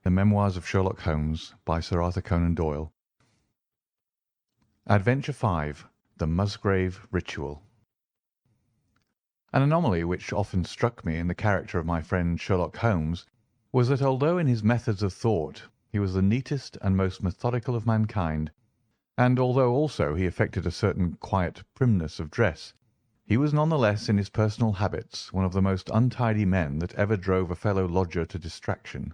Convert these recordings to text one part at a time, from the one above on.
The Memoirs of Sherlock Holmes by Sir Arthur Conan Doyle. Adventure 5. The Musgrave Ritual. An anomaly which often struck me in the character of my friend Sherlock Holmes was that although in his methods of thought he was the neatest and most methodical of mankind, and although also he affected a certain quiet primness of dress, he was none the less in his personal habits one of the most untidy men that ever drove a fellow lodger to distraction.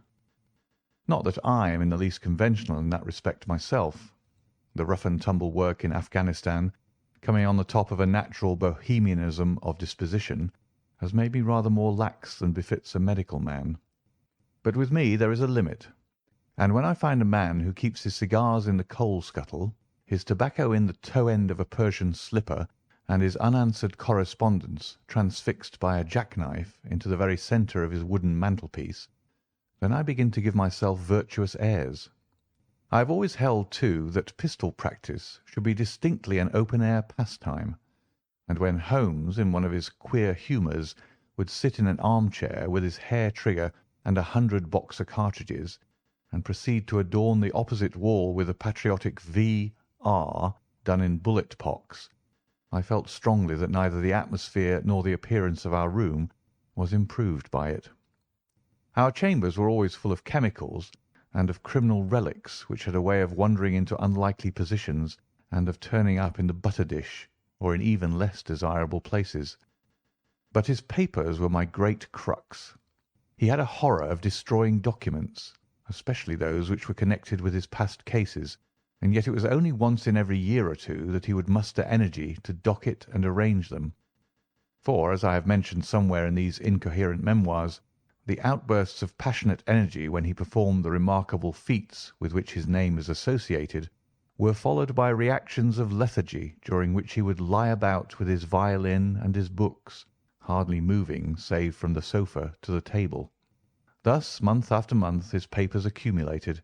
Not that I am in the least conventional in that respect myself. The rough-and-tumble work in Afghanistan, coming on the top of a natural bohemianism of disposition, has made me rather more lax than befits a medical man. But with me there is a limit, and when I find a man who keeps his cigars in the coal-scuttle, his tobacco in the toe-end of a Persian slipper, and his unanswered correspondence transfixed by a jackknife into the very centre of his wooden mantelpiece, then I begin to give myself virtuous airs. I have always held, too, that pistol practice should be distinctly an open-air pastime, and when Holmes, in one of his queer humours, would sit in an armchair with his hair trigger and 100 Boxer cartridges, and proceed to adorn the opposite wall with a patriotic V.R. done in bullet pocks, I felt strongly that neither the atmosphere nor the appearance of our room was improved by it. Our chambers were always full of chemicals and of criminal relics which had a way of wandering into unlikely positions and of turning up in the butter dish or in even less desirable places. But his papers were my great crux. He had a horror of destroying documents, especially those which were connected with his past cases, and yet it was only once in every year or two that he would muster energy to docket and arrange them. For, as I have mentioned somewhere in these incoherent memoirs, the outbursts of passionate energy when he performed the remarkable feats with which his name is associated were followed by reactions of lethargy during which he would lie about with his violin and his books, hardly moving save from the sofa to the table. Thus, month after month, his papers accumulated,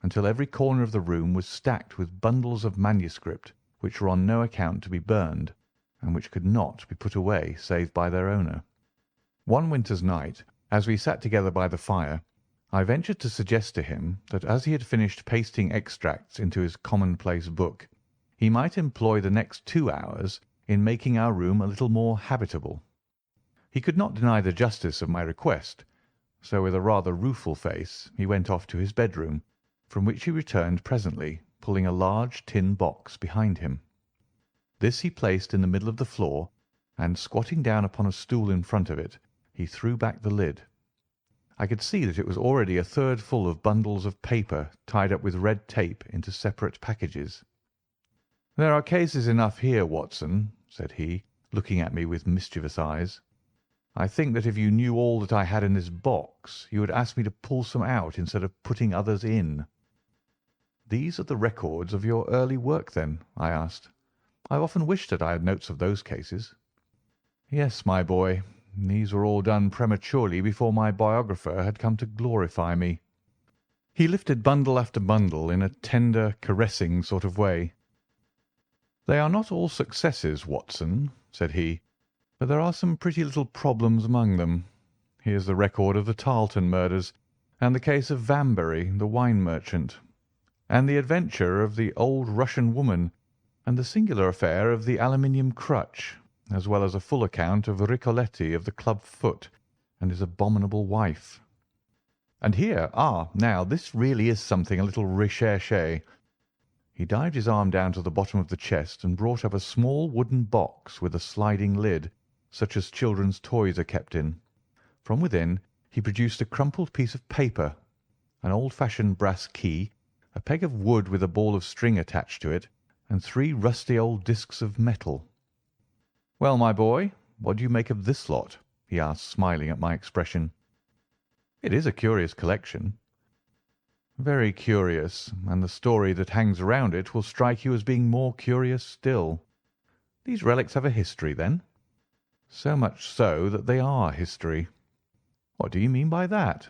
until every corner of the room was stacked with bundles of manuscript which were on no account to be burned, and which could not be put away save by their owner. One winter's night, as we sat together by the fire, I ventured to suggest to him that as he had finished pasting extracts into his commonplace book, he might employ the next 2 hours in making our room a little more habitable. He could not deny the justice of my request, so with a rather rueful face he went off to his bedroom, from which he returned presently, pulling a large tin box behind him. This he placed in the middle of the floor, and squatting down upon a stool in front of it, he threw back the lid. I could see that it was already a third full of bundles of paper tied up with red tape into separate packages. "There are cases enough here, Watson," said he, looking at me with mischievous eyes. "I think that if you knew all that I had in this box, you would ask me to pull some out instead of putting others in." "These are the records of your early work, then?" I asked. "I have often wished that I had notes of those cases." "Yes, my boy. These were all done prematurely before my biographer had come to glorify me." He lifted bundle after bundle in a tender, caressing sort of way. "They are not all successes, Watson," said he, "but there are some pretty little problems among them. Here's the record of the Tarleton murders, and the case of Vanbury, the wine merchant, and the adventure of the old Russian woman, and the singular affair of the aluminium crutch, as well as a full account of Ricoletti of the club foot and his abominable wife. And here, now, this really is something a little recherché." He dived his arm down to the bottom of the chest and brought up a small wooden box with a sliding lid, such as children's toys are kept in. From within he produced a crumpled piece of paper, an old-fashioned brass key, a peg of wood with a ball of string attached to it, and 3 rusty old discs of metal. "Well, my boy, what do you make of this lot?" he asked, smiling at my expression. "It is a curious collection." "Very curious, and the story that hangs around it will strike you as being more curious still." "These relics have a history, then?" "So much so that they are history." "What do you mean by that?"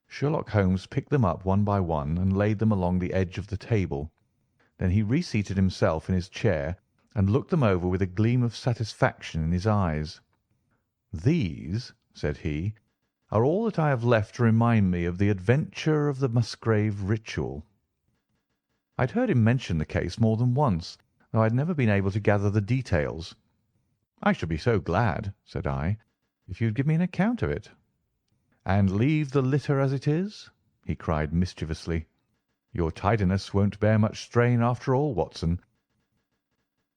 Sherlock Holmes picked them up one by one and laid them along the edge of the table. Then he reseated himself in his chair and looked them over with a gleam of satisfaction in his eyes. "These," said he, are all that I have left to remind me of the adventure of the Musgrave Ritual. I'd heard him mention the case more than once, though I had never been able to gather the details. "I should be so glad," said I, "if you'd give me an account of it." "And leave the litter as it is?" he cried mischievously. "Your tidiness won't bear much strain after all, Watson.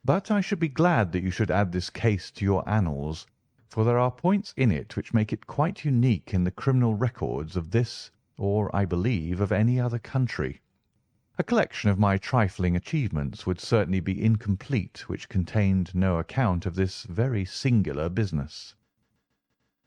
But I should be glad that you should add this case to your annals, for there are points in it which make it quite unique in the criminal records of this, or, I believe, of any other country. A collection of my trifling achievements would certainly be incomplete which contained no account of this very singular business.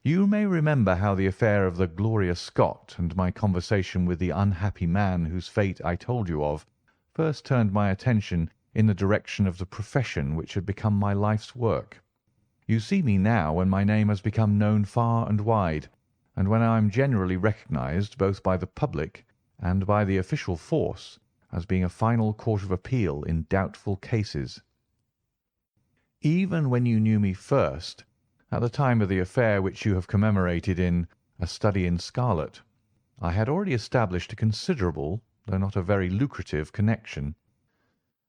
You may remember how the affair of the Gloria Scott and my conversation with the unhappy man whose fate I told you of first turned my attention in the direction of the profession which had become my life's work. You see me now when my name has become known far and wide, and when I am generally recognised both by the public and by the official force as being a final court of appeal in doubtful cases. Even when you knew me first, at the time of the affair which you have commemorated in A Study in Scarlet, I had already established a considerable, though not a very lucrative, connection.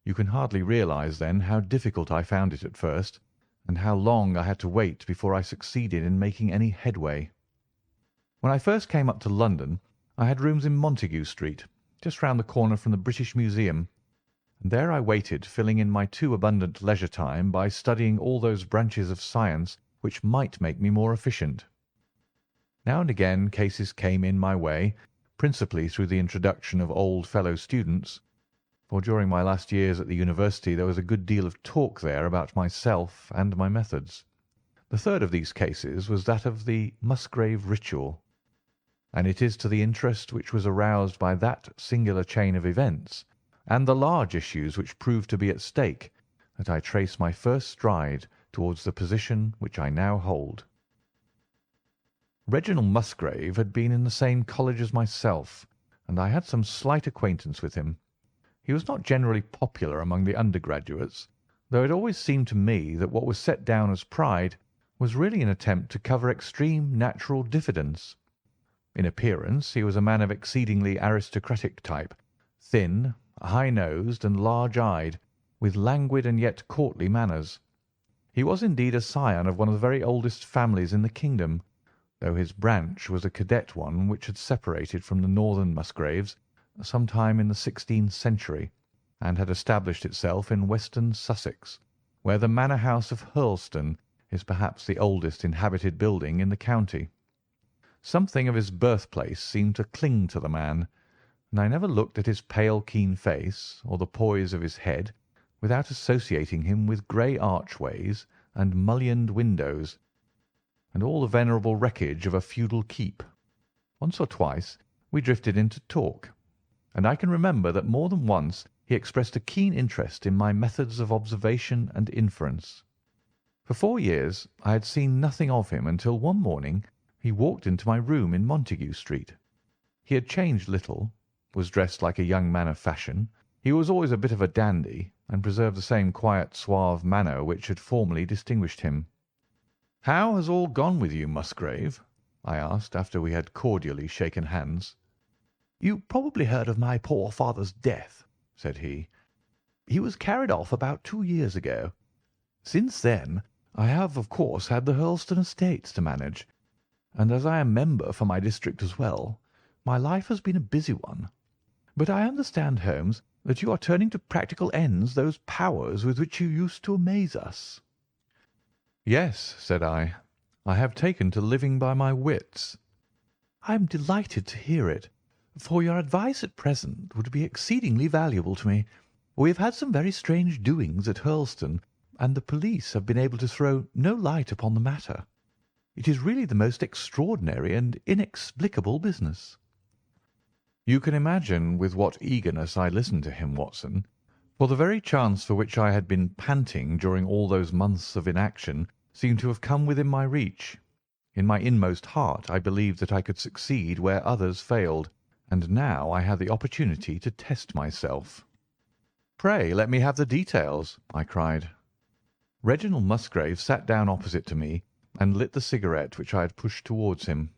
You can hardly realise, then, how difficult I found it at first, and how long I had to wait before I succeeded in making any headway. When I first came up to London, I had rooms in Montague Street, just round the corner from the British Museum, and there I waited, filling in my too abundant leisure time by studying all those branches of science which might make me more efficient. Now and again cases came in my way, principally through the introduction of old fellow students, for during my last years at the university there was a good deal of talk there about myself and my methods. The third of these cases was that of the Musgrave Ritual, and it is to the interest which was aroused by that singular chain of events and the large issues which proved to be at stake that I trace my first stride towards the position which I now hold. Reginald Musgrave had been in the same college as myself, and I had some slight acquaintance with him. He was not generally popular among the undergraduates, though it always seemed to me that what was set down as pride was really an attempt to cover extreme natural diffidence. In appearance he was a man of exceedingly aristocratic type, thin, high-nosed, and large-eyed, with languid and yet courtly manners. He was indeed a scion of one of the very oldest families in the kingdom, though his branch was a cadet one which had separated from the northern Musgraves some time in the 16th century, and had established itself in western Sussex, where the manor house of Hurlstone is perhaps the oldest inhabited building in the county. Something of his birthplace seemed to cling to the man, and I never looked at his pale, keen face or the poise of his head without associating him with grey archways and mullioned windows, and all the venerable wreckage of a feudal keep. Once or twice we drifted into talk, and I can remember that more than once he expressed a keen interest in my methods of observation and inference. For 4 years I had seen nothing of him until one morning he walked into my room in Montague Street. He had changed little, was dressed like a young man of fashion. He was always a bit of a dandy, and preserved the same quiet, suave manner which had formerly distinguished him. "How has all gone with you, Musgrave?" I asked, after we had cordially shaken hands. "You probably heard of my poor father's death," said he. "He was carried off about 2 years ago. Since then I have, of course, had the Hurlstone estates to manage, and as I am member for my district as well, my life has been a busy one. But I understand, Holmes, that you are turning to practical ends those powers with which you used to amaze us." "Yes," said I have taken to living by my wits." "I am delighted to hear it, for your advice at present would be exceedingly valuable to me. We have had some very strange doings at Hurlstone, and the police have been able to throw no light upon the matter. It is really the most extraordinary and inexplicable business." You can imagine with what eagerness I listened to him, Watson, for the very chance for which I had been panting during all those months of inaction seemed to have come within my reach. In my inmost heart I believed that I could succeed where others failed, and now I had the opportunity to test myself. "Pray let me have the details," I cried. Reginald Musgrave sat down opposite to me and lit the cigarette which I had pushed towards him.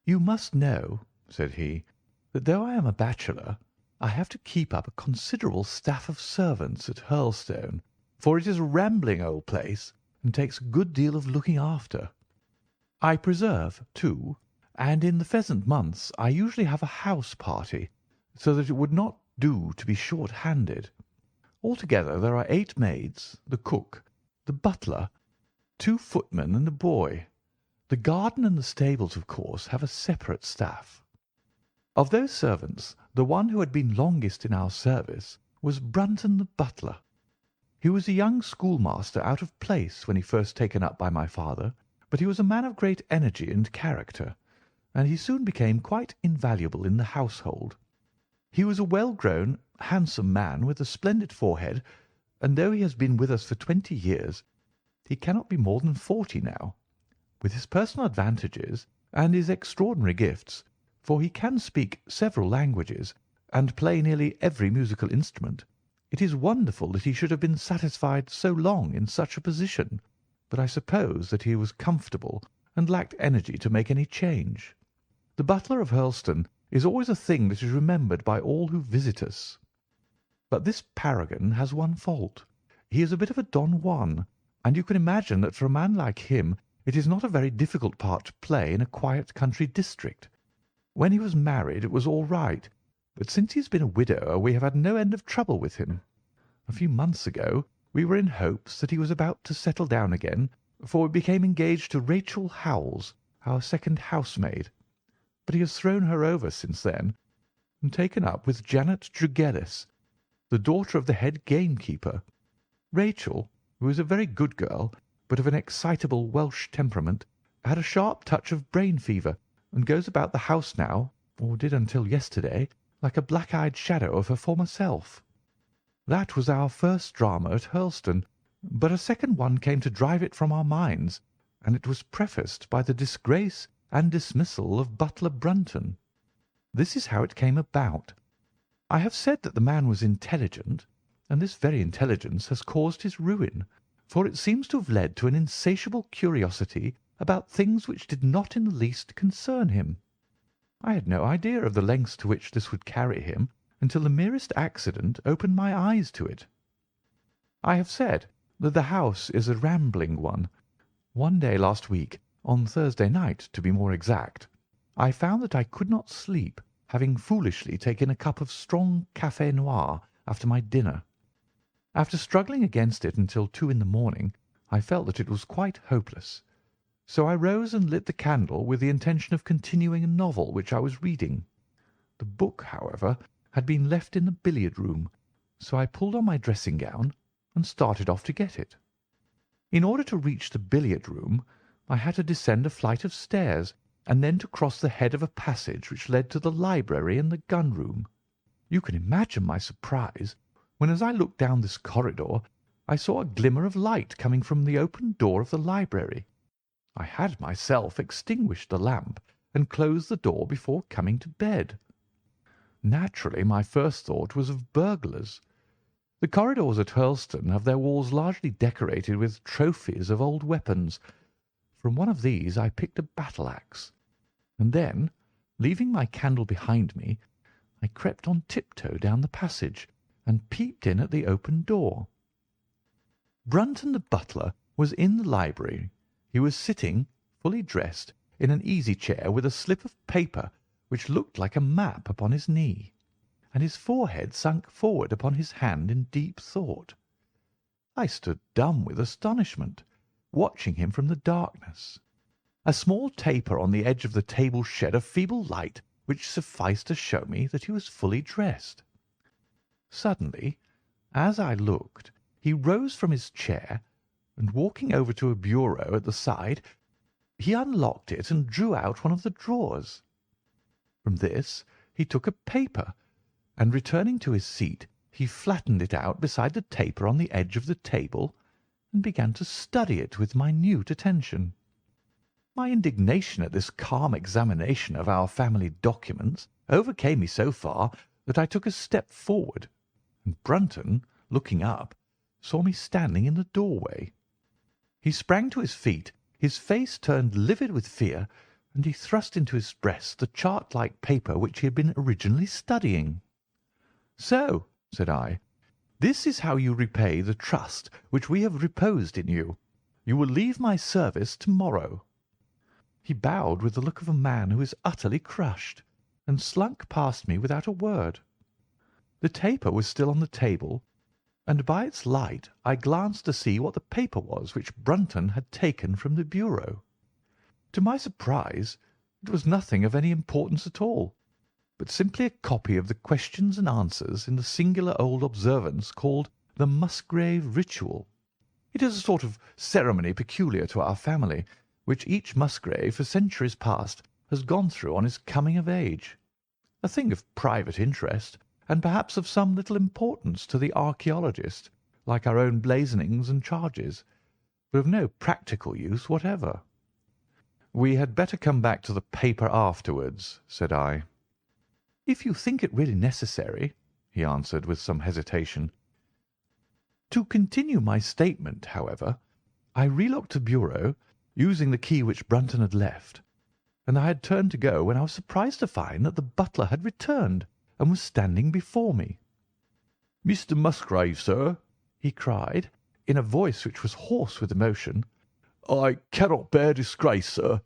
"You must know," said he, "that though I am a bachelor, I have to keep up a considerable staff of servants at Hurlstone, for it is a rambling old place and takes a good deal of looking after. I preserve, too, and in the pheasant months I usually have a house party, so that it would not do to be short-handed. Altogether there are 8 maids, the cook, the butler, 2 footmen, and a boy. The garden and the stables, of course, have a separate staff. Of those servants, the one who had been longest in our service was Brunton the butler. He was a young schoolmaster out of place when he first taken up by my father, but he was a man of great energy and character, and he soon became quite invaluable in the household. He was a well-grown, handsome man with a splendid forehead, and though he has been with us for 20 years, he cannot be more than 40 now. With his personal advantages and his extraordinary gifts, for he can speak several languages and play nearly every musical instrument, it is wonderful that he should have been satisfied so long in such a position, but I suppose that he was comfortable and lacked energy to make any change. The butler of Hurlstone is always a thing that is remembered by all who visit us. But this paragon has one fault. He is a bit of a Don Juan, and you can imagine that for a man like him it is not a very difficult part to play in a quiet country district. When he was married it was all right, but since he has been a widower we have had no end of trouble with him. A few months ago we were in hopes that he was about to settle down again, for we became engaged to Rachel Howells, our second housemaid. But he has thrown her over since then, and taken up with Janet Drugellis, the daughter of the head gamekeeper. Rachel, who is a very good girl, but of an excitable Welsh temperament, had a sharp touch of brain fever, and goes about the house now, or did until yesterday, like a black-eyed shadow of her former self. That was our first drama at Hurlstone, but a second one came to drive it from our minds, and it was prefaced by the disgrace and dismissal of butler Brunton. This is how it came about. I have said that the man was intelligent, and this very intelligence has caused his ruin, for it seems to have led to an insatiable curiosity about things which did not in the least concern him. I had no idea of the lengths to which this would carry him until the merest accident opened my eyes to it. I have said that the house is a rambling one. One day last week, on Thursday night to be more exact, I found that I could not sleep, having foolishly taken a cup of strong café noir after my dinner. After struggling against it until 2 in the morning, I felt that it was quite hopeless. So I rose and lit the candle with the intention of continuing a novel which I was reading. The book, however, had been left in the billiard-room, so I pulled on my dressing-gown and started off to get it. In order to reach the billiard-room, I had to descend a flight of stairs and then to cross the head of a passage which led to the library and the gun-room. You can imagine my surprise when, as I looked down this corridor, I saw a glimmer of light coming from the open door of the library. I had myself extinguished the lamp and closed the door before coming to bed. Naturally, my first thought was of burglars. The corridors at Hurlstone have their walls largely decorated with trophies of old weapons. From one of these I picked a battle-axe, and then, leaving my candle behind me, I crept on tiptoe down the passage and peeped in at the open door. Brunton the butler was in the library. He was sitting, fully dressed, in an easy-chair with a slip of paper which looked like a map upon his knee, and his forehead sunk forward upon his hand in deep thought. I stood dumb with astonishment, watching him from the darkness. A small taper on the edge of the table shed a feeble light which sufficed to show me that he was fully dressed. Suddenly, as I looked, he rose from his chair, and walking over to a bureau at the side, he unlocked it and drew out one of the drawers. From this he took a paper, and returning to his seat, he flattened it out beside the taper on the edge of the table and began to study it with minute attention. My indignation at this calm examination of our family documents overcame me so far that I took a step forward, and Brunton, looking up, saw me standing in the doorway. He sprang to his feet, his face turned livid with fear, and he thrust into his breast the chart-like paper which he had been originally studying. "So," said I, "this is how you repay the trust which we have reposed in you. You will leave my service to-morrow." He bowed with the look of a man who is utterly crushed, and slunk past me without a word. The taper was still on the table, and by its light I glanced to see what the paper was which Brunton had taken from the bureau. To my surprise, it was nothing of any importance at all, but simply a copy of the questions and answers in the singular old observance called the Musgrave Ritual. It is a sort of ceremony peculiar to our family, which each Musgrave for centuries past has gone through on his coming of age. A thing of private interest, and perhaps of some little importance to the archaeologist, like our own blazonings and charges, but of no practical use whatever. "We had better come back to the paper afterwards," said I. "If you think it really necessary," he answered with some hesitation. To continue my statement, however, I relocked the bureau, using the key which Brunton had left, and I had turned to go when I was surprised to find that the butler had returned and was standing before me. "Mr. Musgrave, sir," he cried, in a voice which was hoarse with emotion, "I cannot bear disgrace, sir.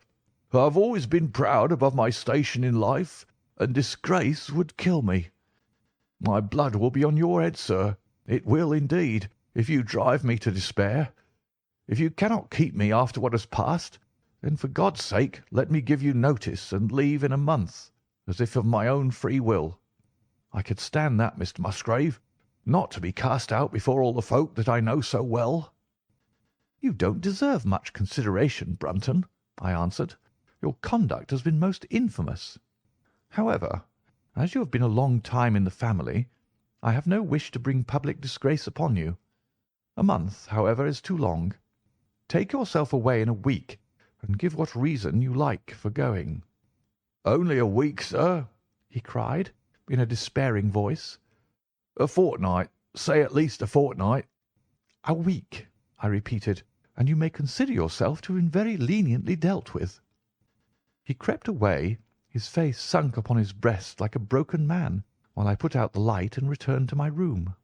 I have always been proud above my station in life, and disgrace would kill me. My blood will be on your head, sir. It will, indeed, if you drive me to despair. If you cannot keep me after what has passed, then for God's sake let me give you notice and leave in a month, as if of my own free will. I could stand that, Mr. Musgrave, not to be cast out before all the folk that I know so well." "You don't deserve much consideration, Brunton," I answered. "Your conduct has been most infamous. However, as you have been a long time in the family, I have no wish to bring public disgrace upon you. A month, however, is too long. Take yourself away in a week, and give what reason you like for going." "Only a week, sir," he cried, in a despairing voice. "A fortnight, say at least a fortnight." "A week," I repeated, "and you may consider yourself to have been very leniently dealt with." He crept away, his face sunk upon his breast like a broken man, while I put out the light and returned to my room.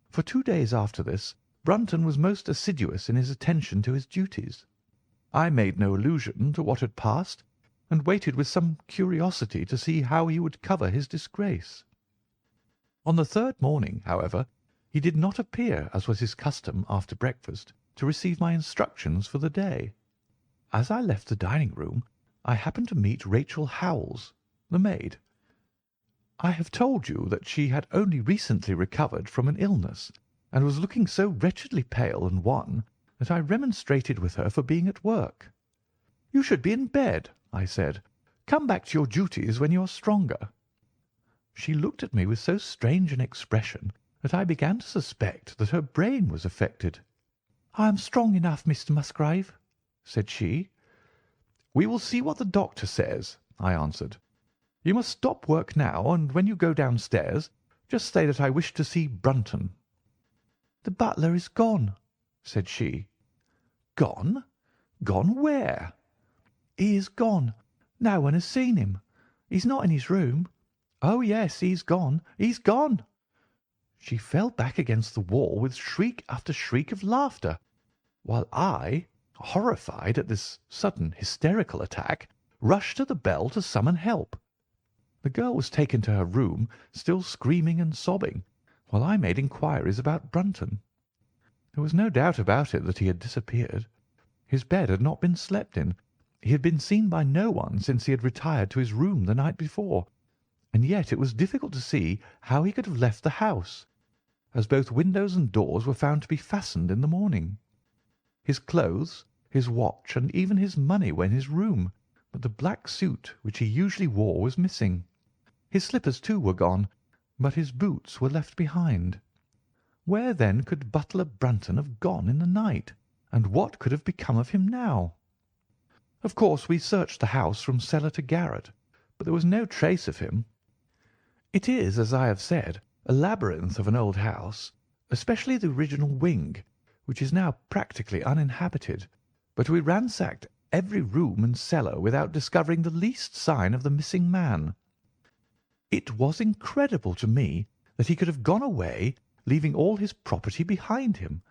For 2 days after this, Brunton was most assiduous in his attention to his duties. I made no allusion to what had passed, and waited with some curiosity to see how he would cover his disgrace. On the third morning, however, he did not appear, as was his custom after breakfast, to receive my instructions for the day. As I left the dining-room, I happened to meet Rachel Howells, the maid. I have told you that she had only recently recovered from an illness, and was looking so wretchedly pale and wan that I remonstrated with her for being at work. "You should be in bed," I said. "Come back to your duties when you are stronger." She looked at me with so strange an expression that I began to suspect that her brain was affected. "I am strong enough, Mr. Musgrave," said she. "We will see what the doctor says," I answered. "You must stop work now, and when you go downstairs, just say that I wish to see Brunton." "The butler is gone," said she. "Gone? Gone where?" "He is gone. No one has seen him. He's not in his room. Oh, yes, he's gone. He's gone." She fell back against the wall with shriek after shriek of laughter, while I, horrified at this sudden hysterical attack, rushed to the bell to summon help. The girl was taken to her room, still screaming and sobbing, while I made inquiries about Brunton. There was no doubt about it that he had disappeared. His bed had not been slept in. He had been seen by no one since he had retired to his room the night before, and yet it was difficult to see how he could have left the house, as both windows and doors were found to be fastened in the morning. His clothes, his watch, and even his money were in his room, but the black suit which he usually wore was missing. His slippers, too, were gone, but his boots were left behind. Where, then, could butler Brunton have gone in the night, and what could have become of him now? Of course, we searched the house from cellar to garret, but there was no trace of him. It is, as I have said, a labyrinth of an old house, especially the original wing, which is now practically uninhabited, but we ransacked every room and cellar without discovering the least sign of the missing man. It was incredible to me that he could have gone away, leaving all his property behind him,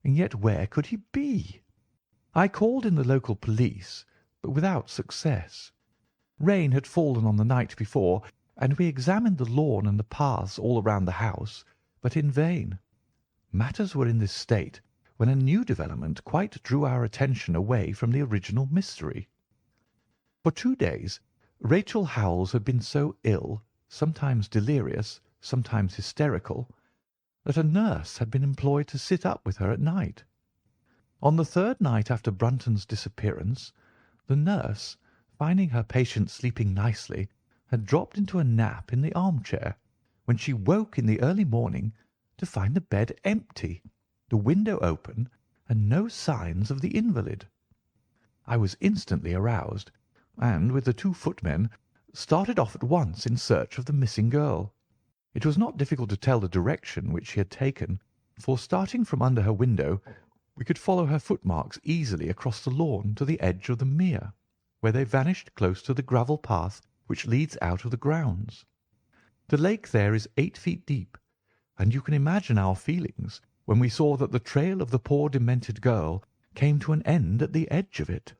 and yet where could he be? I called in the local police, but without success. Rain had fallen on the night before, and we examined the lawn and the paths all around the house, but in vain. Matters were in this state when a new development quite drew our attention away from the original mystery. For 2 days Rachel Howells had been so ill, sometimes delirious, sometimes hysterical, that a nurse had been employed to sit up with her at night. On the 3rd night after Brunton's disappearance, the nurse, finding her patient sleeping nicely, had dropped into a nap in the armchair, when she woke in the early morning to find the bed empty, the window open, and no signs of the invalid. I was instantly aroused, and, with the 2 footmen, started off at once in search of the missing girl. It was not difficult to tell the direction which she had taken, for, starting from under her window, we could follow her footmarks easily across the lawn to the edge of the mere, where they vanished close to the gravel path which leads out of the grounds. The lake there is 8 feet deep, and you can imagine our feelings when we saw that the trail of the poor demented girl came to an end at the edge of it.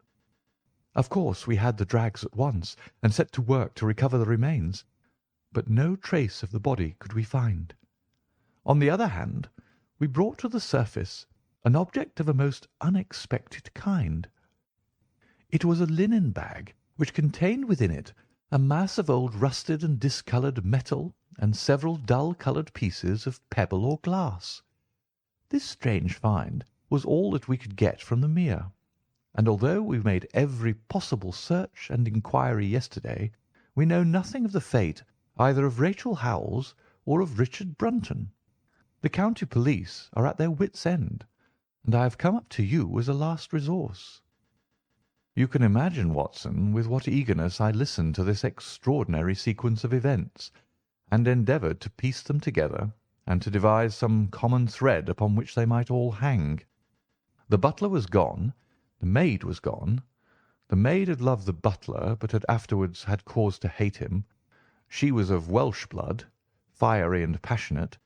Of course we had the drags at once, and set to work to recover the remains, but no trace of the body could we find. On the other hand, we brought to the surface an object of a most unexpected kind. It was a linen bag which contained within it a mass of old rusted and discoloured metal and several dull-coloured pieces of pebble or glass. This strange find was all that we could get from the mere, and although we made every possible search and inquiry yesterday, we know nothing of the fate either of Rachel Howells or of Richard Brunton. The county police are at their wits' end, and I have come up to you as a last resource." You can imagine, Watson, with what eagerness I listened to this extraordinary sequence of events, and endeavoured to piece them together and to devise some common thread upon which they might all hang. The butler was gone. The maid was gone. The maid had loved the butler, but had afterwards had cause to hate him. She was of Welsh blood, fiery and passionate.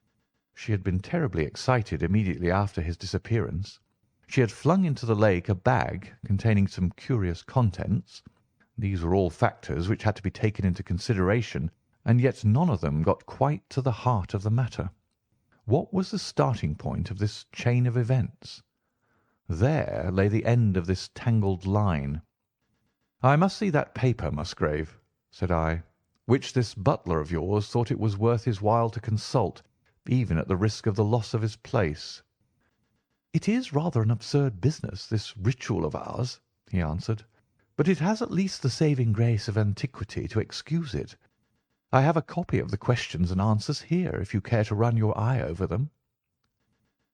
She had been terribly excited immediately after his disappearance. She had flung into the lake a bag containing some curious contents. These were all factors which had to be taken into consideration, and yet none of them got quite to the heart of the matter. What was the starting point of this chain of events? There lay the end of this tangled line. "I must see that paper, Musgrave," said I, "which this butler of yours thought it was worth his while to consult, even at the risk of the loss of his place." "It is rather an absurd business, this ritual of ours," he answered, "but it has at least the saving grace of antiquity to excuse it. I have a copy of the questions and answers here, if you care to run your eye over them."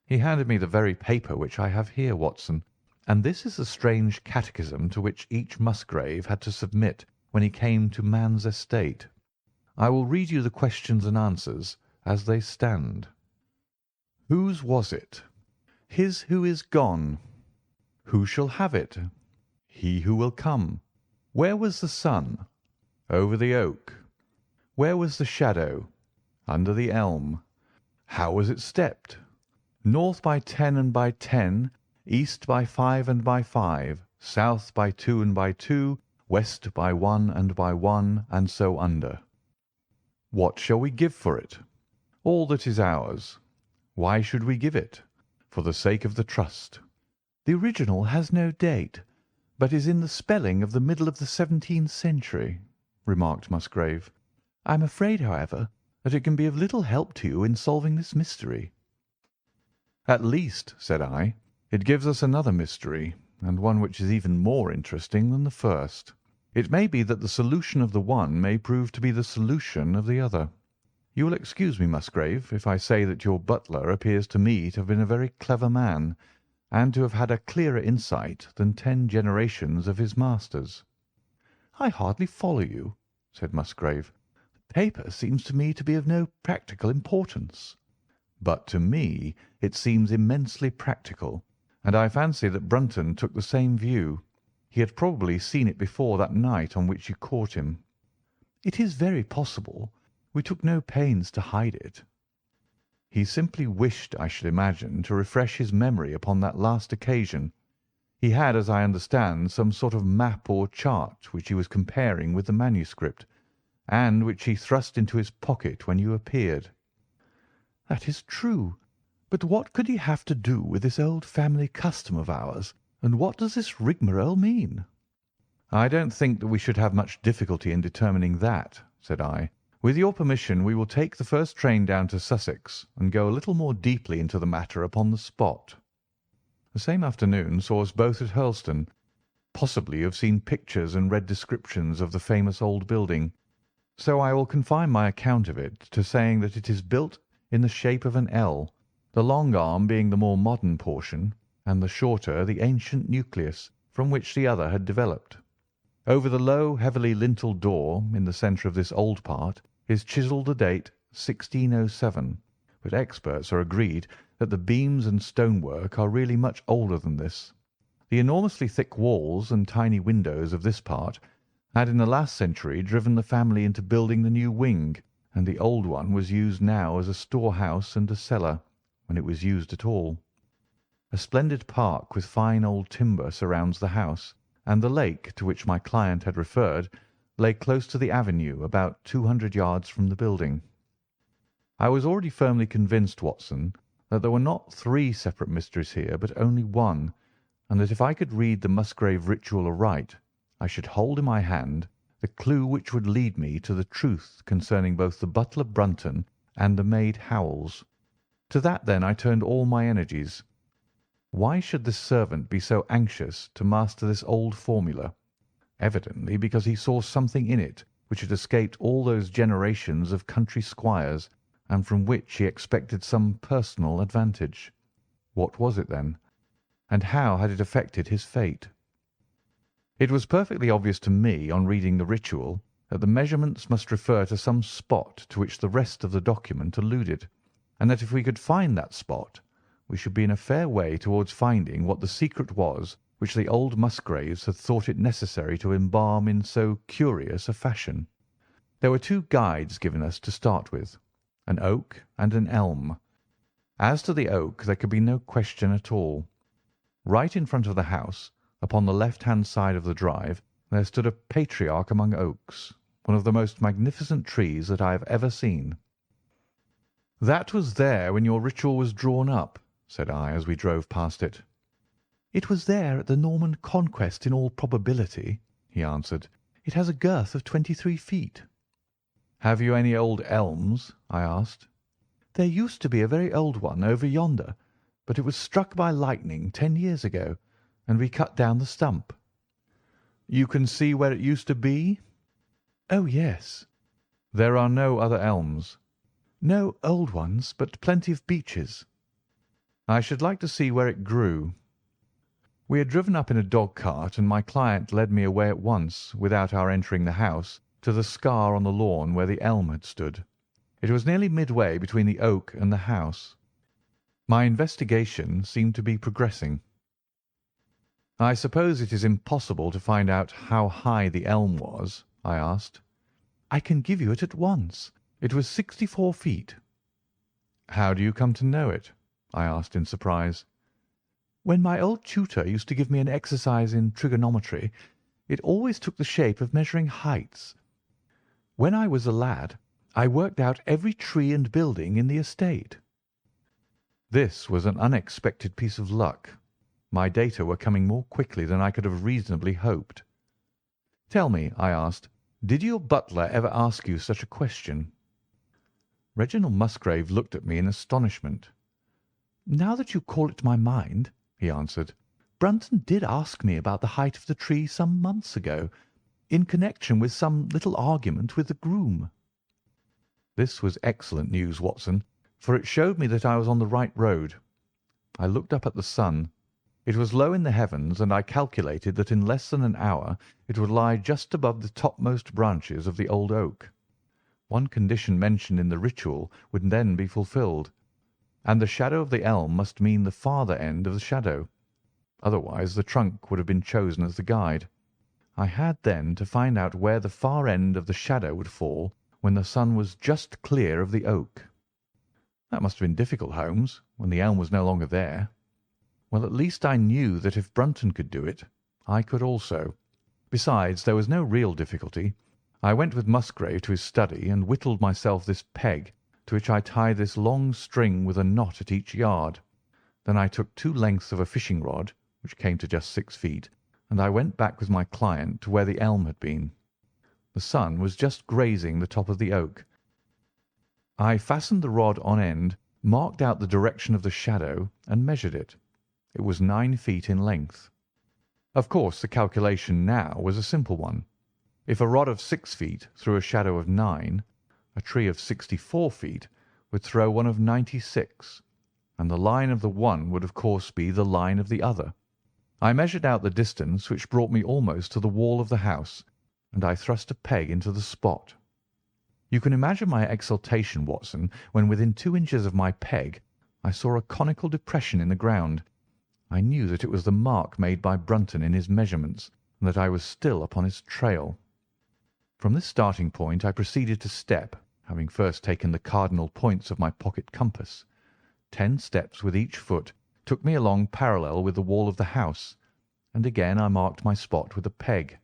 He handed me the very paper which I have here, Watson, and this is the strange catechism to which each Musgrave had to submit when he came to man's estate. I will read you the questions and answers as they stand. Whose was it? His who is gone. Who shall have it? He who will come. Where was the sun? Over the oak. Where was the shadow? Under the elm. How was it stepped? North by 10 and by 10, east by 5 and by 5, south by 2 and by 2, west by 1 and by 1, and so under. What shall we give for it? All that is ours. Why should we give it? For the sake of the trust. The original has no date, but is in the spelling of the middle of the 17th century, remarked Musgrave. I am afraid, however, that it can be of little help to you in solving this mystery. At least, said I, it gives us another mystery, and one which is even more interesting than the first. It may be that the solution of the one may prove to be the solution of the other. You will excuse me, Musgrave, if I say that your butler appears to me to have been a very clever man, and to have had a clearer insight than 10 generations of his masters. I hardly follow you, said Musgrave. The paper seems to me to be of no practical importance. But to me it seems immensely practical, and I fancy that Brunton took the same view. He had probably seen it before that night on which you caught him." "It is very possible. We took no pains to hide it." "He simply wished, I should imagine, to refresh his memory upon that last occasion. He had, as I understand, some sort of map or chart which he was comparing with the manuscript, and which he thrust into his pocket when you appeared." "That is true. But what could he have to do with this old family custom of ours, and what does this rigmarole mean?" "I don't think that we should have much difficulty in determining that," said I. "With your permission we will take the first train down to Sussex and go a little more deeply into the matter upon the spot." The same afternoon saw us both at Hurlstone. Possibly you have seen pictures and read descriptions of the famous old building, so I will confine my account of it to saying that it is built in the shape of an L, the long arm being the more modern portion, and the shorter the ancient nucleus from which the other had developed. Over the low, heavily lintelled door in the centre of this old part is chiselled the date 1607, but experts are agreed that the beams and stonework are really much older than this. The enormously thick walls and tiny windows of this part had in the last century driven the family into building the new wing, and the old one was used now as a storehouse and a cellar, when it was used at all. A splendid park with fine old timber surrounds the house, and the lake to which my client had referred lay close to the avenue about 200 yards from the building. I was already firmly convinced, Watson, that there were not three separate mysteries here, but only one, and that if I could read the Musgrave Ritual aright, I should hold in my hand the clue which would lead me to the truth concerning both the butler Brunton and the maid Howells. To that, then, I turned all my energies. Why should this servant be so anxious to master this old formula? Evidently because he saw something in it which had escaped all those generations of country squires, and from which he expected some personal advantage. What was it, then? And how had it affected his fate? It was perfectly obvious to me, on reading the ritual, that the measurements must refer to some spot to which the rest of the document alluded, and that if we could find that spot, we should be in a fair way towards finding what the secret was which the old Musgraves had thought it necessary to embalm in so curious a fashion. There were two guides given us to start with, an oak and an elm. As to the oak, there could be no question at all. Right in front of the house, upon the left-hand side of the drive, there stood a patriarch among oaks, one of the most magnificent trees that I have ever seen. "That was there when your ritual was drawn up," said I, as we drove past it. "It was there at the Norman Conquest in all probability," he answered. "It has a girth of 23 feet. "Have you any old elms?" I asked. "There used to be a very old one over yonder, but it was struck by lightning 10 years ago, and we cut down the stump." "You can see where it used to be?" "Oh, yes." "There are no other elms?" "No old ones, but plenty of beeches." "I should like to see where it grew." We had driven up in a dog-cart, and my client led me away at once, without our entering the house, to the scar on the lawn where the elm had stood. It was nearly midway between the oak and the house. My investigation seemed to be progressing. "I suppose it is impossible to find out how high the elm was?" I asked. "I can give you it at once. It was 64 feet." "How do you come to know it?" I asked in surprise. "When my old tutor used to give me an exercise in trigonometry, it always took the shape of measuring heights. When I was a lad, I worked out every tree and building in the estate." This was an unexpected piece of luck. My data were coming more quickly than I could have reasonably hoped. "Tell me," I asked, "did your butler ever ask you such a question?" Reginald Musgrave looked at me in astonishment. "Now that you call it to my mind," he answered, "Brunton did ask me about the height of the tree some months ago, in connection with some little argument with the groom." This was excellent news, Watson, for it showed me that I was on the right road. I looked up at the sun. It was low in the heavens, and I calculated that in less than an hour it would lie just above the topmost branches of the old oak. One condition mentioned in the ritual would then be fulfilled, and the shadow of the elm must mean the farther end of the shadow. Otherwise the trunk would have been chosen as the guide. I had then to find out where the far end of the shadow would fall when the sun was just clear of the oak. That must have been difficult, Holmes, when the elm was no longer there. Well, at least I knew that if Brunton could do it, I could also. Besides, there was no real difficulty. I went with Musgrave to his study and whittled myself this peg, to which I tied this long string with a knot at each yard. Then I took 2 lengths of a fishing rod, which came to just 6 feet, and I went back with my client to where the elm had been. The sun was just grazing the top of the oak. I fastened the rod on end, marked out the direction of the shadow, and measured it. It was 9 feet in length. Of course, the calculation now was a simple one. If a rod of 6 feet threw a shadow of 9, a tree of 64 feet would throw one of 96, and the line of the one would of course be the line of the other. I measured out the distance, which brought me almost to the wall of the house, and I thrust a peg into the spot. You can imagine my exultation, Watson, when within 2 inches of my peg I saw a conical depression in the ground. I knew that it was the mark made by Brunton in his measurements, and that I was still upon his trail. From this starting point I proceeded to step, having first taken the cardinal points of my pocket compass. 10 steps with each foot took me along parallel with the wall of the house, and again I marked my spot with a peg.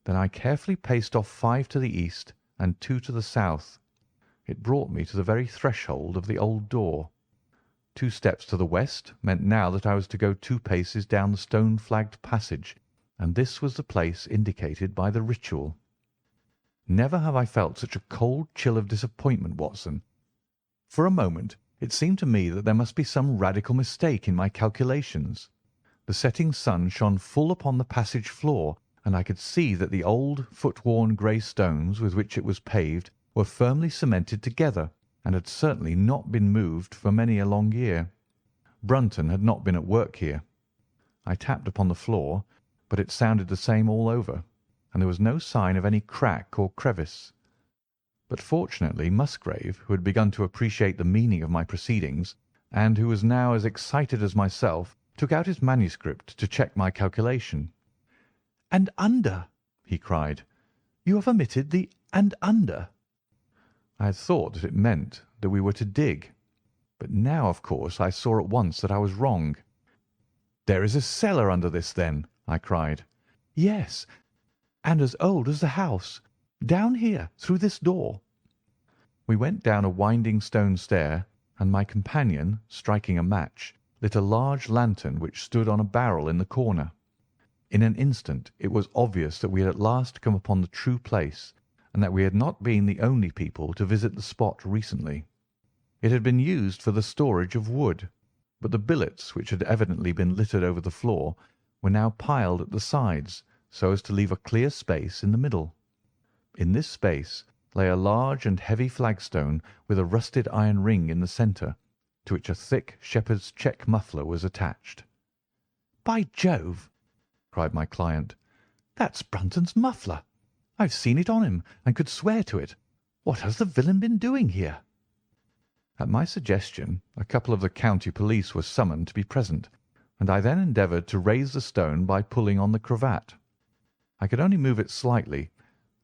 Then I carefully paced off 5 to the east and 2 to the south. It brought me to the very threshold of the old door. 2 steps to the west meant now that I was to go 2 paces down the stone-flagged passage, and this was the place indicated by the ritual. Never have I felt such a cold chill of disappointment, Watson. For a moment it seemed to me that there must be some radical mistake in my calculations. The setting sun shone full upon the passage floor, and I could see that the old, foot-worn grey stones with which it was paved were firmly cemented together, and had certainly not been moved for many a long year. Brunton had not been at work here. I tapped upon the floor, but it sounded the same all over, and there was no sign of any crack or crevice. But fortunately Musgrave, who had begun to appreciate the meaning of my proceedings, and who was now as excited as myself, took out his manuscript to check my calculation. "And under!" he cried. "You have omitted the 'and under.'" I had thought that it meant that we were to dig, but now, of course, I saw at once that I was wrong. "There is a cellar under this, then?" I cried. "Yes, and as old as the house. Down here, through this door." We went down a winding stone stair, and my companion, striking a match, lit a large lantern which stood on a barrel in the corner. In an instant it was obvious that we had at last come upon the true place, and that we had not been the only people to visit the spot recently. It had been used for the storage of wood, but the billets, which had evidently been littered over the floor, were now piled at the sides, so as to leave a clear space in the middle. In this space lay a large and heavy flagstone with a rusted iron ring in the centre, to which a thick shepherd's check muffler was attached. "By Jove!" cried my client, "that's Brunton's muffler. I've seen it on him, and could swear to it. What has the villain been doing here?" At my suggestion a couple of the county police were summoned to be present, and I then endeavoured to raise the stone by pulling on the cravat. I could only move it slightly,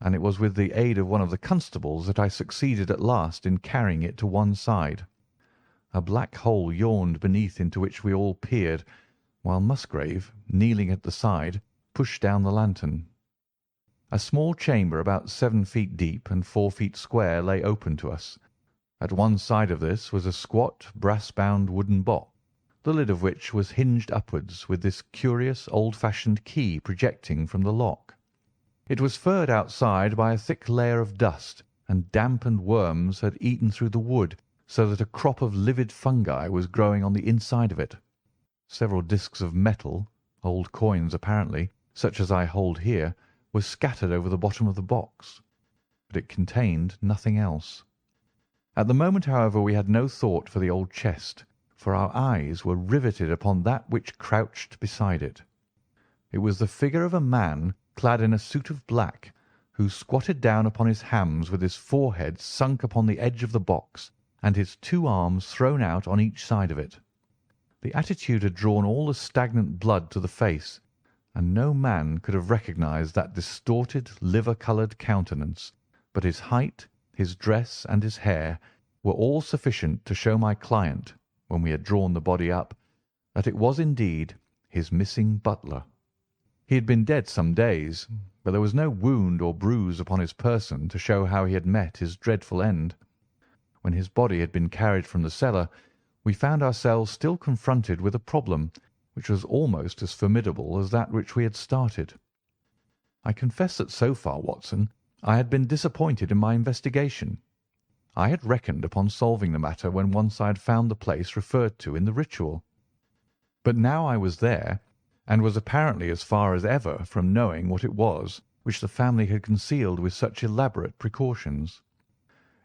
and it was with the aid of one of the constables that I succeeded at last in carrying it to one side. A black hole yawned beneath, into which we all peered, while Musgrave, kneeling at the side, pushed down the lantern. A small chamber about 7 feet deep and 4 feet square lay open to us. At one side of this was a squat, brass-bound wooden box, the lid of which was hinged upwards, with this curious old-fashioned key projecting from the lock. It was furred outside by a thick layer of dust, and damp and worms had eaten through the wood, so that a crop of livid fungi was growing on the inside of it. Several discs of metal, old coins apparently, such as I hold here, were scattered over the bottom of the box, but it contained nothing else. At the moment, however, we had no thought for the old chest, for our eyes were riveted upon that which crouched beside it. It was the figure of a man clad in a suit of black, who squatted down upon his hams with his forehead sunk upon the edge of the box and his 2 arms thrown out on each side of it. The attitude had drawn all the stagnant blood to the face, and no man could have recognised that distorted, liver-coloured countenance, but his height, his dress, and his hair were all sufficient to show my client, when we had drawn the body up, that it was indeed his missing butler. He had been dead some days, but there was no wound or bruise upon his person to show how he had met his dreadful end. When his body had been carried from the cellar, we found ourselves still confronted with a problem which was almost as formidable as that which we had started. I confess that so far, Watson, I had been disappointed in my investigation. I had reckoned upon solving the matter when once I had found the place referred to in the Ritual. But now I was there, and was apparently as far as ever from knowing what it was which the family had concealed with such elaborate precautions.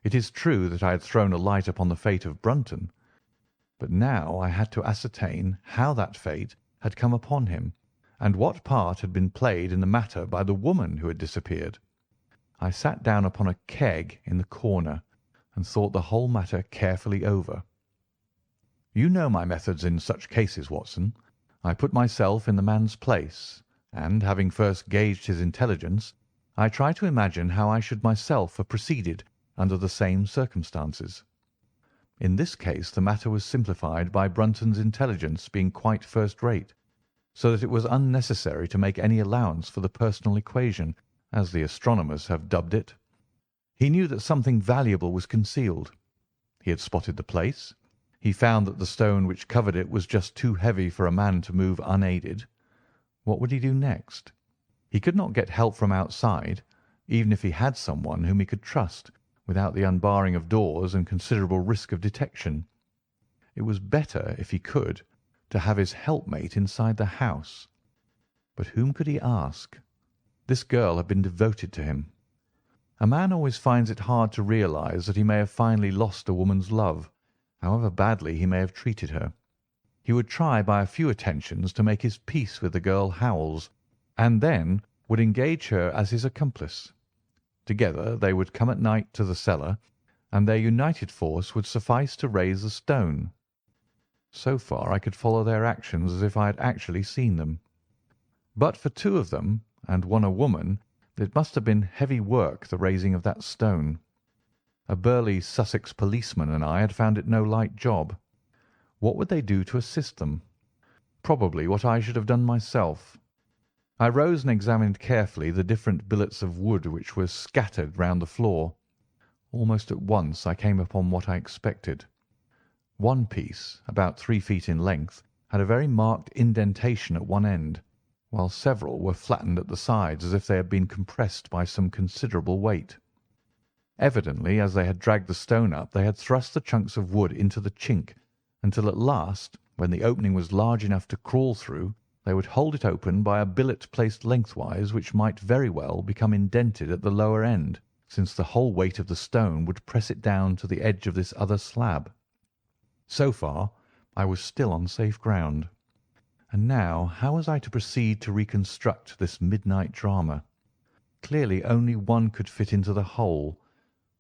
It is true that I had thrown a light upon the fate of Brunton, but now I had to ascertain how that fate had come upon him, and what part had been played in the matter by the woman who had disappeared. I sat down upon a keg in the corner and thought the whole matter carefully over. You know my methods in such cases, Watson. I put myself in the man's place, and, having first gauged his intelligence, I try to imagine how I should myself have proceeded under the same circumstances. In this case the matter was simplified by Brunton's intelligence being quite first-rate, so that it was unnecessary to make any allowance for the personal equation, as the astronomers have dubbed it. He knew that something valuable was concealed. He had spotted the place. He found that the stone which covered it was just too heavy for a man to move unaided. What would he do next? He could not get help from outside, even if he had someone whom he could trust, without the unbarring of doors and considerable risk of detection. It was better, if he could, to have his helpmate inside the house. But whom could he ask? This girl had been devoted to him. A man always finds it hard to realise that he may have finally lost a woman's love, however badly he may have treated her. He would try by a few attentions to make his peace with the girl Howells, and then would engage her as his accomplice. Together they would come at night to the cellar, and their united force would suffice to raise the stone. So far I could follow their actions as if I had actually seen them. But for two of them, and one a woman, it must have been heavy work, the raising of that stone. A burly Sussex policeman and I had found it no light job. What would they do to assist them? Probably what I should have done myself. I rose and examined carefully the different billets of wood which were scattered round the floor. Almost at once I came upon what I expected. One piece, about 3 feet in length, had a very marked indentation at one end, while several were flattened at the sides as if they had been compressed by some considerable weight. Evidently, as they had dragged the stone up, they had thrust the chunks of wood into the chink, until at last, when the opening was large enough to crawl through, they would hold it open by a billet placed lengthwise, which might very well become indented at the lower end, since the whole weight of the stone would press it down to the edge of this other slab. So far I was still on safe ground. And now how was I to proceed to reconstruct this midnight drama? Clearly only one could fit into the hole,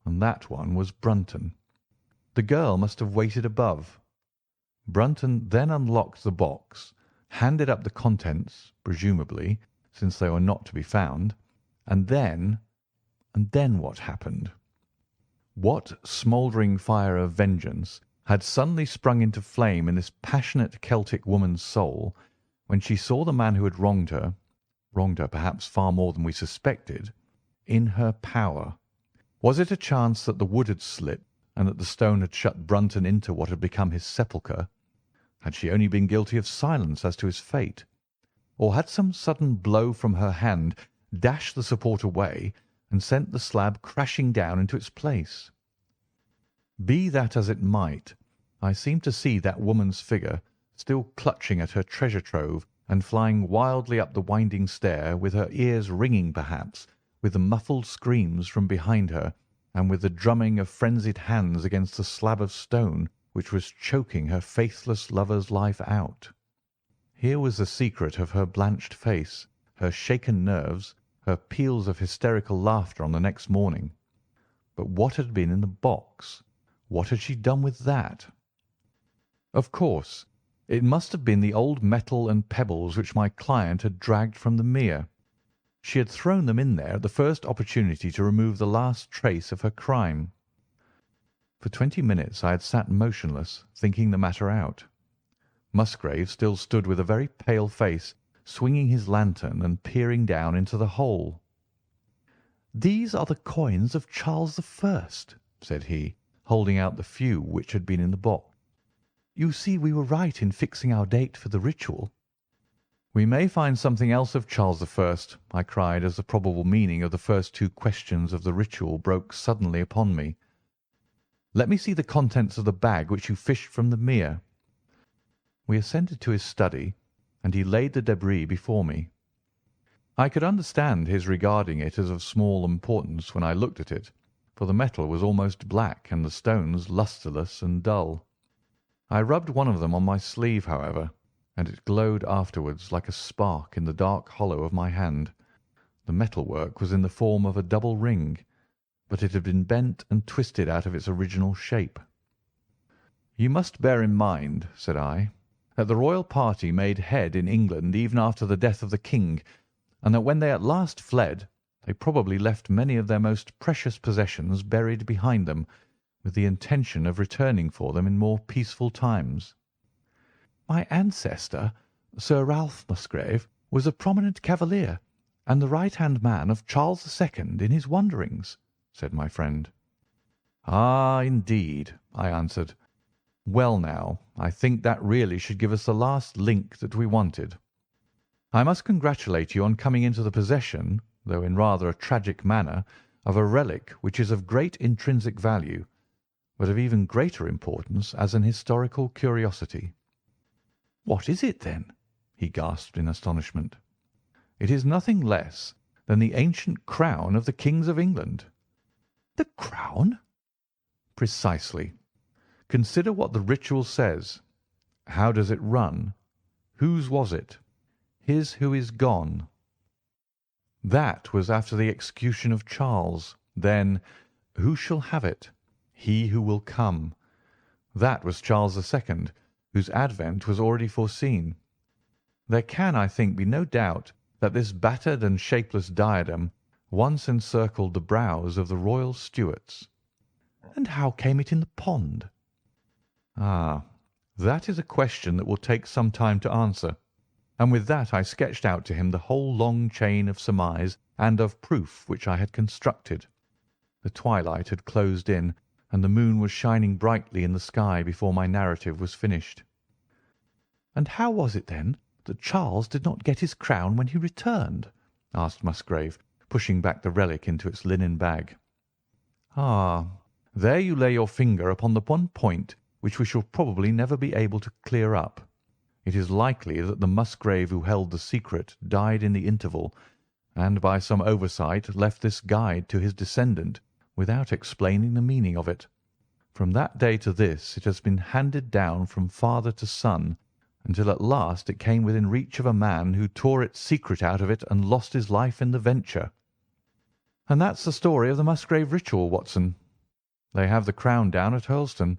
and that one was Brunton. The girl must have waited above. Brunton then unlocked the box, handed up the contents, presumably, since they were not to be found, and then what happened? What smouldering fire of vengeance had suddenly sprung into flame in this passionate Celtic woman's soul when she saw the man who had wronged her perhaps far more than we suspected, in her power? Was it a chance that the wood had slipped and that the stone had shut Brunton into what had become his sepulchre? Had she only been guilty of silence as to his fate? Or had some sudden blow from her hand dashed the support away and sent the slab crashing down into its place? Be that as it might, I seemed to see that woman's figure still clutching at her treasure trove and flying wildly up the winding stair, with her ears ringing perhaps with the muffled screams from behind her and with the drumming of frenzied hands against the slab of stone which was choking her faithless lover's life out. Here was the secret of her blanched face, her shaken nerves, her peals of hysterical laughter on the next morning. But what had been in the box? What had she done with that? Of course, It must have been the old metal and pebbles which my client had dragged from the mere. She had thrown them in there at the first opportunity to remove the last trace of her crime. For 20 minutes I had sat motionless, thinking the matter out. Musgrave still stood with a very pale face, swinging his lantern and peering down into the hole. "These are the coins of Charles I," said he, holding out the few which had been in the box. "You see we were right in fixing our date for the ritual." "We may find something else of Charles I," I cried, as the probable meaning of the first two questions of the ritual broke suddenly upon me. "Let me see the contents of the bag which you fished from the mere." We ascended to his study, and he laid the débris before me. I could understand his regarding it as of small importance when I looked at it, for the metal was almost black and the stones lustreless and dull. I rubbed one of them on my sleeve, however, and it glowed afterwards like a spark in the dark hollow of my hand. The metalwork was in the form of a double ring, but it had been bent and twisted out of its original shape. "You must bear in mind," said I, "that the royal party made head in England even after the death of the king, and that when they at last fled, they probably left many of their most precious possessions buried behind them, with the intention of returning for them in more peaceful times." "My ancestor, Sir Ralph Musgrave, was a prominent cavalier, and the right-hand man of Charles II in his wanderings," said my friend. "Ah, indeed," I answered. "Well now, I think that really should give us the last link that we wanted. I must congratulate you on coming into the possession, though in rather a tragic manner, of a relic which is of great intrinsic value, but of even greater importance as an historical curiosity." "What is it, then?" he gasped in astonishment. "It is nothing less than the ancient crown of the kings of England." "The crown?" "Precisely. Consider what the ritual says. How does it run? Whose was it? His who is gone. That was after the execution of Charles. Then, who shall have it? He who will come. That was Charles II, whose advent was already foreseen. There can, I think, be no doubt that this battered and shapeless diadem once encircled the brows of the royal Stuarts." "And how came it in the pond?" "Ah, that is a question that will take some time to answer." And with that I sketched out to him the whole long chain of surmise and of proof which I had constructed. The twilight had closed in, and the moon was shining brightly in the sky before my narrative was finished. "And how was it, then, that Charles did not get his crown when he returned?" asked Musgrave, pushing back the relic into its linen bag. "Ah, there you lay your finger upon the one point which we shall probably never be able to clear up. It is likely that the Musgrave who held the secret died in the interval, and by some oversight left this guide to his descendant without explaining the meaning of it. From that day to this it has been handed down from father to son, until at last it came within reach of a man who tore its secret out of it and lost his life in the venture. And that's the story of the Musgrave Ritual, Watson. They have the crown down at Hurlstone,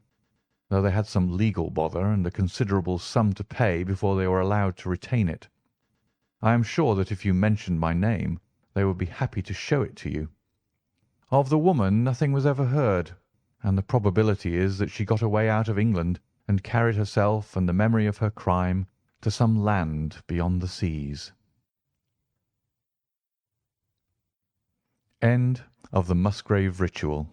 though they had some legal bother and a considerable sum to pay before they were allowed to retain it. I am sure that if you mentioned my name, they would be happy to show it to you. Of the woman nothing was ever heard, and the probability is that she got away out of England and carried herself and the memory of her crime to some land beyond the seas. End of the Musgrave Ritual.